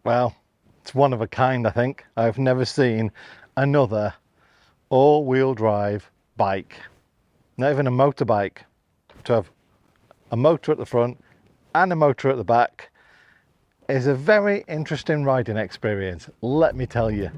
Well, it's one of a kind, I think. I've never seen another all-wheel drive bike, not even a motorbike, to have a motor at the front and a motor at the back is a very interesting riding experience, let me tell you.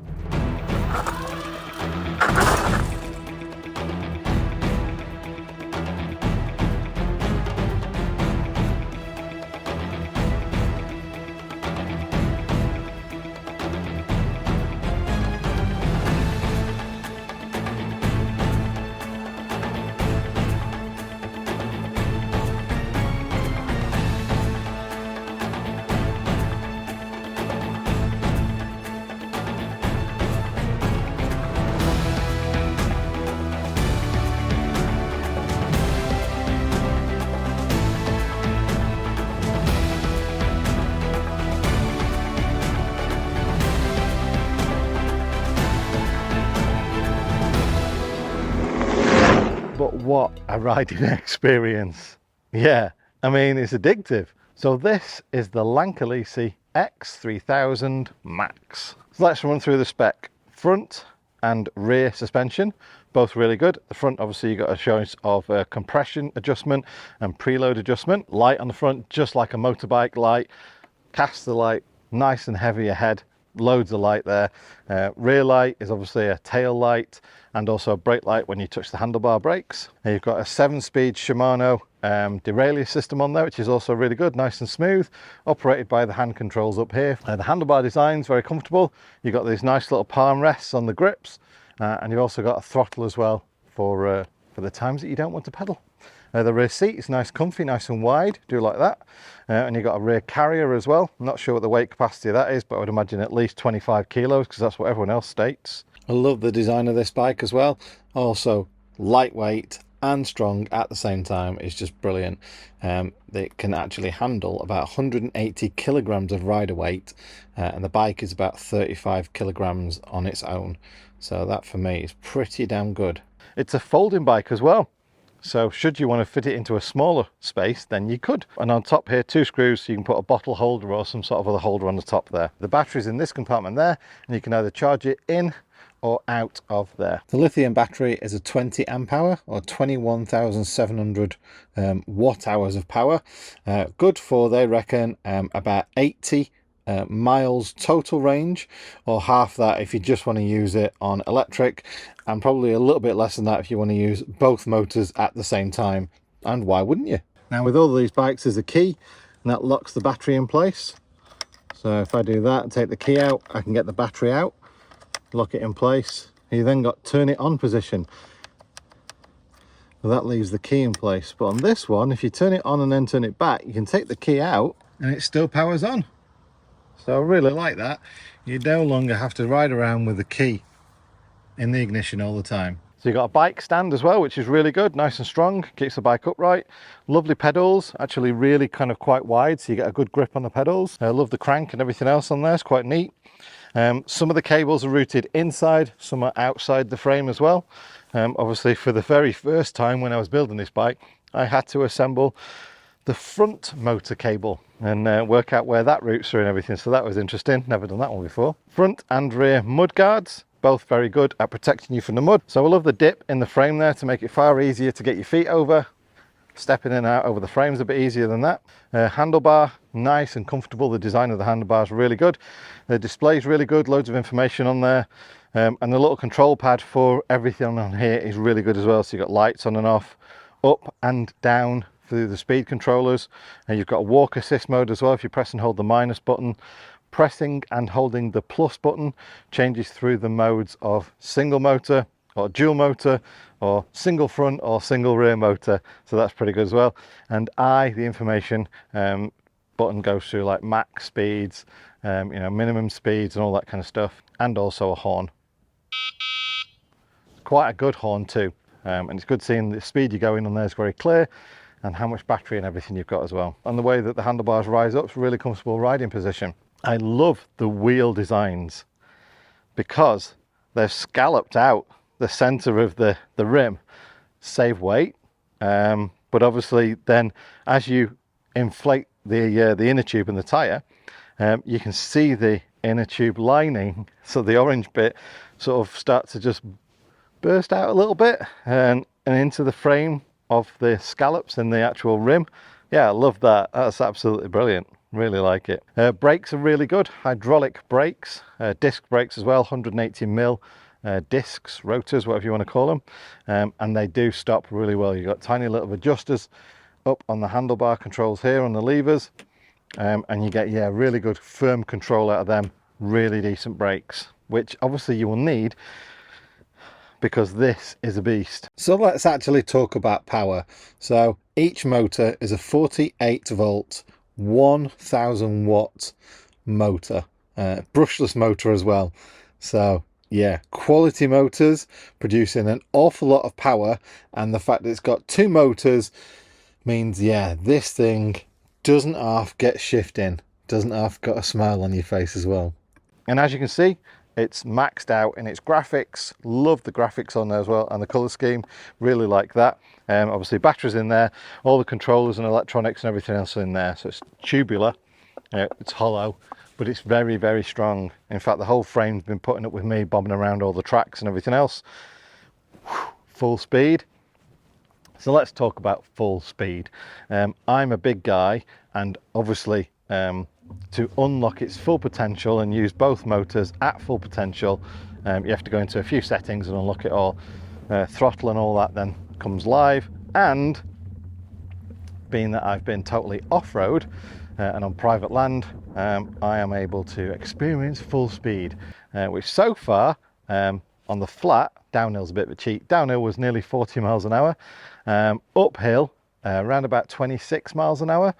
But what a riding experience. Yeah, I mean, it's addictive. So this is the Lankeleisi X3000 Max. So let's run through the spec. Front and rear suspension, both really good. The front, obviously, you got a choice of compression adjustment and preload adjustment. Light on the front, just like a motorbike light. Caster light, nice and heavy ahead. Loads of light there. Rear light is obviously a tail light and also a brake light when you touch the handlebar brakes. And you've got a 7-speed Shimano derailleur system on there, which is also really good, nice and smooth, operated by the hand controls up here. The handlebar design is very comfortable. You've got these nice little palm rests on the grips, and you've also got a throttle as well for the times that you don't want to pedal. The rear seat is nice, comfy, nice and wide, do like that. And you've got a rear carrier as well. I'm not sure what the weight capacity of that is, but I would imagine at least 25 kilos because that's what everyone else states. I love the design of this bike as well. Also lightweight and strong at the same time is just brilliant. It can actually handle about 180 kilograms of rider weight, and the bike is about 35 kilograms on its own. So that for me is pretty damn good. It's a folding bike as well. So should you want to fit it into a smaller space, then you could. And on top here, 2 screws, so you can put a bottle holder or some sort of other holder on the top there. The battery's in this compartment there, and you can either charge it in or out of there. The lithium battery is a 20 amp hour or 21,700 watt hours of power. Good for, they reckon, about 80 miles total range, or half that if you just want to use it on electric, and probably a little bit less than that if you want to use both motors at the same time. And why wouldn't you? Now with all of these bikes there's a key, and that locks the battery in place. So if I do that and take the key out, I can get the battery out, lock it in place. You then got turn it on position. Well, that leaves the key in place. But on this one, if you turn it on and then turn it back, you can take the key out and it still powers on. So I really like that. You no longer have to ride around with the key in the ignition all the time. So you've got a bike stand as well, which is really good, nice and strong, keeps the bike upright. Lovely pedals, actually really kind of quite wide, so you get a good grip on the pedals. I love the crank and everything else on there, it's quite neat. Some of the cables are routed inside, some are outside the frame as well. Obviously for the very first time when I was building this bike, I had to assemble the front motor cable and work out where that routes through and everything, so that was interesting. Never done that one before. Front and rear mud guards, both very good at protecting you from the mud. So I love the dip in the frame there to make it far easier to get your feet over. Stepping in and out over the frame's a bit easier than that. Handlebar, nice and comfortable. The design of the handlebar is really good. The display's really good, loads of information on there. And the little control pad for everything on here is really good as well. So you've got lights on and off, up and down through the speed controllers. And you've got a walk assist mode as well. If you press and hold the minus button, pressing and holding the plus button changes through the modes of single motor or dual motor or single front or single rear motor, so that's pretty good as well. And the information button goes through like max speeds, you know, minimum speeds and all that kind of stuff, and also a horn. Quite a good horn too, and it's good seeing the speed you're going on there is very clear, and how much battery and everything you've got as well. And the way that the handlebars rise up is a really comfortable riding position. I love the wheel designs because they've scalloped out the center of the rim, save weight, but obviously then as you inflate the inner tube and the tire, You can see the inner tube lining, so the orange bit sort of starts to just burst out a little bit and into the frame of the scallops in the actual rim. Yeah, I love that. That's absolutely brilliant. Really like it. Brakes are really good. Hydraulic brakes, disc brakes as well, 180mm discs, rotors, whatever you want to call them, and they do stop really well. You've got tiny little adjusters up on the handlebar controls here on the levers, and you get, yeah, really good firm control out of them. Really decent brakes, which obviously you will need because this is a beast. So let's actually talk about power. So each motor is a 48 volt 1000 watt motor, brushless motor as well. So yeah, quality motors producing an awful lot of power, and the fact that it's got two motors means, yeah, this thing doesn't half get shifting, doesn't half got a smile on your face as well. And as you can see, it's maxed out in its graphics. Love the graphics on there as well, and the color scheme, really like that. Obviously batteries in there, all the controllers and electronics and everything else in there. So it's tubular, it's hollow, but it's very, very strong. In fact, the whole frame's been putting up with me bobbing around all the tracks and everything else. Full speed. So let's talk about full speed. I'm a big guy, and obviously to unlock its full potential and use both motors at full potential, you have to go into a few settings and unlock it all. Throttle and all that then comes live, and being that I've been totally off-road and on private land, I am able to experience full speed, which so far on the flat, downhill's a bit of a cheat. Downhill was nearly 40 miles an hour, uphill around about 26 miles an hour,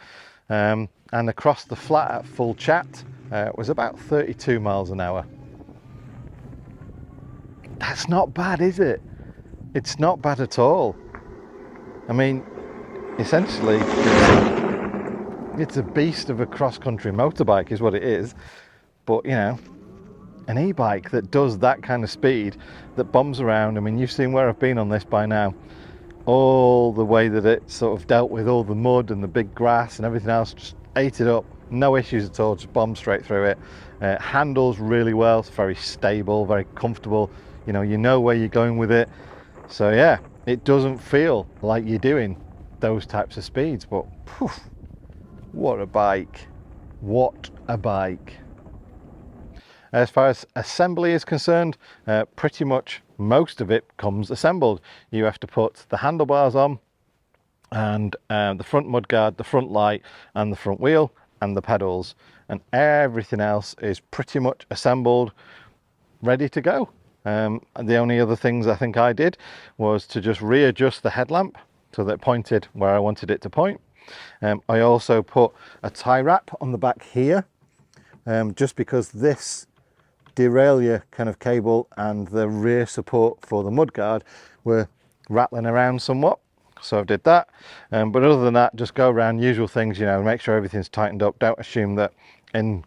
and across the flat at full chat was about 32 miles an hour. That's not bad, is it? It's not bad at all. I mean, essentially it's a beast of a cross-country motorbike is what it is, but you know, an e-bike that does that kind of speed, that bombs around. I mean, you've seen where I've been on this by now, all the way that it sort of dealt with all the mud and the big grass and everything else, just ate it up, no issues at all, just bombed straight through it. Handles really well, it's very stable, very comfortable, you know where you're going with it. So yeah, it doesn't feel like you're doing those types of speeds, but poof, what a bike, what a bike. As far as assembly is concerned, pretty much most of it comes assembled. You have to put the handlebars on, and the front mudguard, the front light, and the front wheel, and the pedals, and everything else is pretty much assembled, ready to go. And the only other things I think I did was to just readjust the headlamp so that it pointed where I wanted it to point. I also put a tie wrap on the back here, just because this derailleur kind of cable and the rear support for the mudguard were rattling around somewhat, so I did that. But other than that, just go around usual things, make sure everything's tightened up. Don't assume that in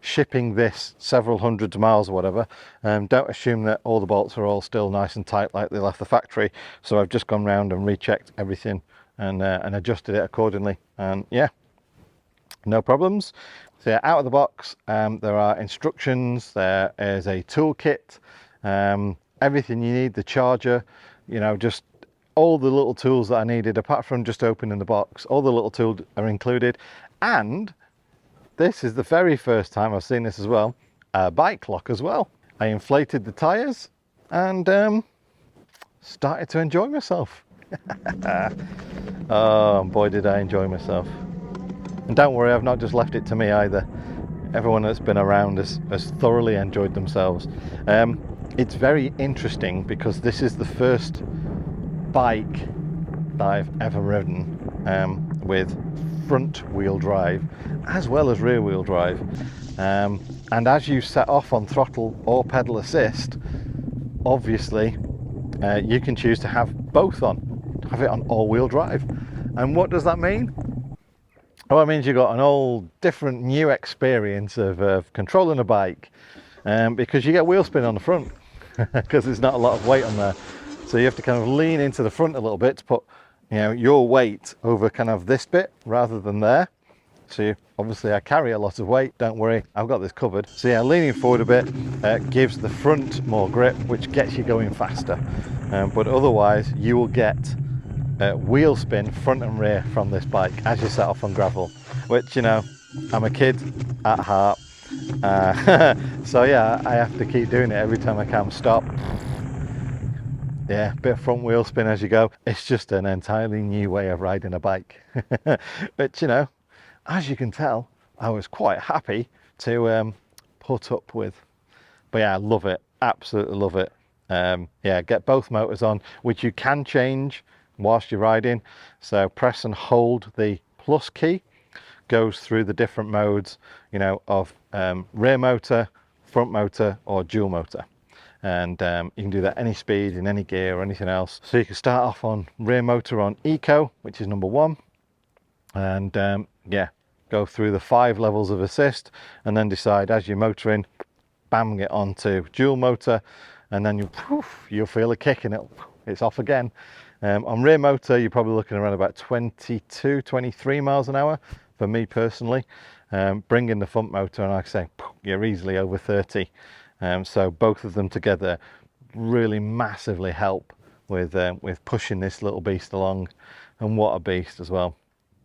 shipping this several hundreds of miles or whatever, don't assume that all the bolts are all still nice and tight like they left the factory. So I've just gone round and rechecked everything and adjusted it accordingly, and yeah, no problems. So yeah, out of the box, there are instructions, there is a toolkit, everything you need, the charger, just all the little tools that I needed, apart from just opening the box. All the little tools are included, and this is the very first time I've seen this as well, a bike lock as well. I inflated the tyres and started to enjoy myself. Oh boy, did I enjoy myself. And don't worry, I've not just left it to me either. Everyone that's been around has thoroughly enjoyed themselves. It's very interesting because this is the first bike that I've ever ridden with front wheel drive as well as rear wheel drive. And as you set off on throttle or pedal assist, obviously you can choose to have both on, have it on all-wheel drive. And what does that mean? Well, it means you've got an all different new experience of controlling a bike, because you get wheel spin on the front because there's not a lot of weight on there. So you have to kind of lean into the front a little bit to put your weight over kind of this bit rather than there. to you. Obviously I carry a lot of weight, don't worry, I've got this covered. So yeah, leaning forward a bit gives the front more grip, which gets you going faster. But otherwise you will get wheel spin front and rear from this bike as you set off on gravel, which, you know, I'm a kid at heart. So yeah, I have to keep doing it every time I can. Stop. Yeah, bit of front wheel spin as you go. It's just an entirely new way of riding a bike. But, you know, as you can tell, I was quite happy to put up with. But yeah, I love it. Absolutely love it. Yeah, get both motors on, which you can change whilst you're riding. So press and hold the plus key, goes through the different modes, you know, of rear motor, front motor, or dual motor. And you can do that any speed, in any gear or anything else. So you can start off on rear motor on eco, which is number 1, and yeah, go through the 5 levels of assist, and then decide as you're motoring, bam, get onto dual motor, and then you'll feel a kick and it's off again. On rear motor, you're probably looking around about 22, 23 miles an hour for me personally. Bring in the front motor, and like I say, you're easily over 30. So both of them together really massively help with pushing this little beast along. And what a beast as well.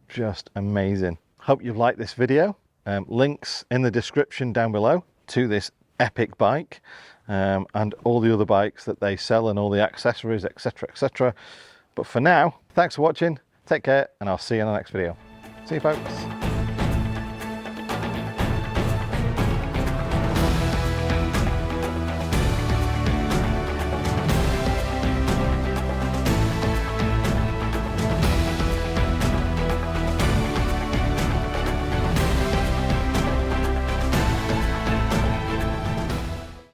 Just amazing. Hope you've liked this video. Links in the description down below to this epic bike and all the other bikes that they sell and all the accessories, etc, etc. But for now, thanks for watching, take care, and I'll see you in the next video. See you folks.